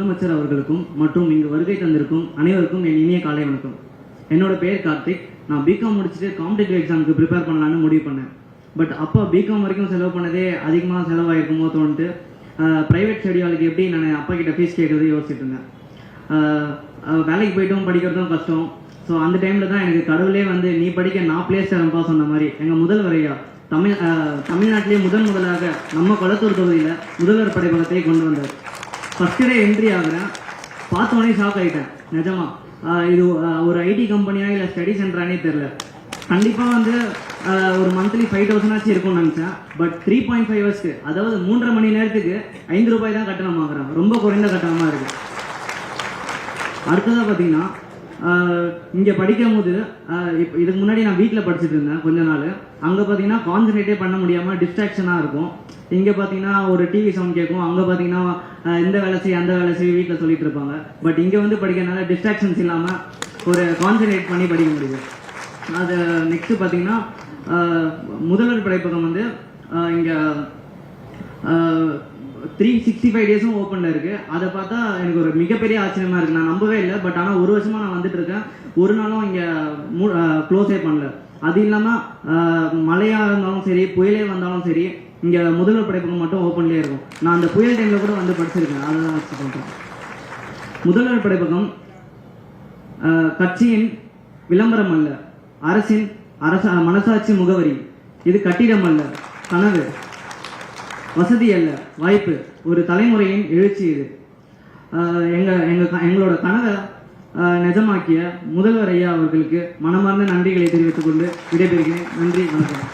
முதலமைச்சர் அவர்களுக்கும் மற்றும் இங்கு வருகை தந்திருக்கும் அனைவருக்கும் என் இனிய காலை வணக்கம். என்னோட பேர் கார்த்திக். நான் பிகாம் முடிச்சுட்டு காம்படிட்டிவ் எக்ஸாமுக்கு ப்ரிப்பேர் பண்ணலான்னு முடிவு பண்ணேன். பட் அப்போ பிகாம் வரைக்கும் செலவு பண்ணதே அதிகமாக செலவாயிருக்குமோ தோணுட்டு ப்ரைவேட் ஸ்டடியாளுக்கு எப்படி நான் அப்பா கிட்ட ஃபீஸ் கேட்குறது யோசிச்சுட்டு இருந்தேன். வேலைக்கு போய்ட்டும் படிக்கிறதும் கஷ்டம். ஸோ அந்த டைமில் தான் எனக்கு கடவுளே வந்து நீ படிக்க நான் பிளேஸ் தரேன்ப்பா சொன்ன மாதிரி எங்கள் முதல்வரையா தமிழ்நாட்டிலே முதலாக நம்ம கொளத்தூர் தொகுதியில் முதல்வர் படைப்பகத்தை கொண்டு வந்தார். ஃபஸ்ட்டு டே என்ட்ரி ஆகிறேன், பார்த்தோன்னே ஷாக் ஆகிட்டேன். நிஜமா இது ஒரு ஐடி கம்பெனியா இல்லை ஸ்டடி சென்டரானே தெரில. கண்டிப்பாக வந்து ஒரு மந்த்லி 5,000 ஆச்சு இருக்கும்னு நினச்சேன். பட் 3.5 ஹவர்ஸ்க்கு, அதாவது 3.5 மணி நேரத்துக்கு 5 ரூபாய் தான் கட்டணம் வாங்குறாங்க. ரொம்ப குறைந்த கட்டணமாக இருக்குது. அடுத்ததாக பார்த்தீங்கன்னா இங்கே படிக்கும் போது இப்போ இதுக்கு முன்னாடி நான் வீட்டில் படிச்சுட்டு இருந்தேன் கொஞ்ச நாள். அங்கே பார்த்தீங்கன்னா கான்சன்ட்ரேட்டே பண்ண முடியாமல் டிஸ்ட்ராக்ஷனாக இருக்கும். இங்கே பார்த்தீங்கன்னா ஒரு டிவி சவுண்ட் கேட்கும், அங்கே பார்த்தீங்கன்னா இந்த வேலை செய்ய அந்த வேலை செய்ய வீட்டில் சொல்லிட்டு இருப்பாங்க. பட் இங்கே வந்து படிக்கிறதுனால டிஸ்ட்ராக்ஷன்ஸ் இல்லாமல் ஒரு கான்சன்ட்ரேட் பண்ணி படிக்க முடியுது. அது நெக்ஸ்ட்டு பார்த்தீங்கன்னா முதல்வர் படைப்பகம் வந்து இங்கே 365 டேஸும் ஓப்பனில் இருக்குது. அதை பார்த்தா எனக்கு ஒரு மிகப்பெரிய ஆச்சரியமாக இருக்குது. நான் நம்பவே இல்லை. பட் ஆனால் ஒரு வருஷமாக நான் வந்துட்டு இருக்கேன், ஒரு நாளும் இங்கே க்ளோஸே பண்ணல. அது இல்லாமல் மழையாக இருந்தாலும் சரி, புயலே வந்தாலும் சரி, இங்கே முதல்வர் படைப்பகம் மட்டும் ஓப்பன்லேயே இருக்கும். நான் அந்த புயல் டைமில் கூட வந்து படிச்சிருக்கேன். அதை தான் வச்சு பண்ணுறேன். முதல்வர் படைப்பகம் கட்சியின் விளம்பரம் அல்ல, அரசின் மனசாட்சி முகவரி. இது கட்டிடம் அல்ல, கனவு. வசதி அல்ல, வாய்ப்பு. ஒரு தலைமுறையின் எழுச்சி இது. எங்களோட கனவை நிஜமாக்கிய முதல்வர் ஐயா அவர்களுக்கு மனமார்ந்த நன்றிகளை தெரிவித்துக் கொண்டு விடைபெறுகிறேன். நன்றி, வணக்கம்.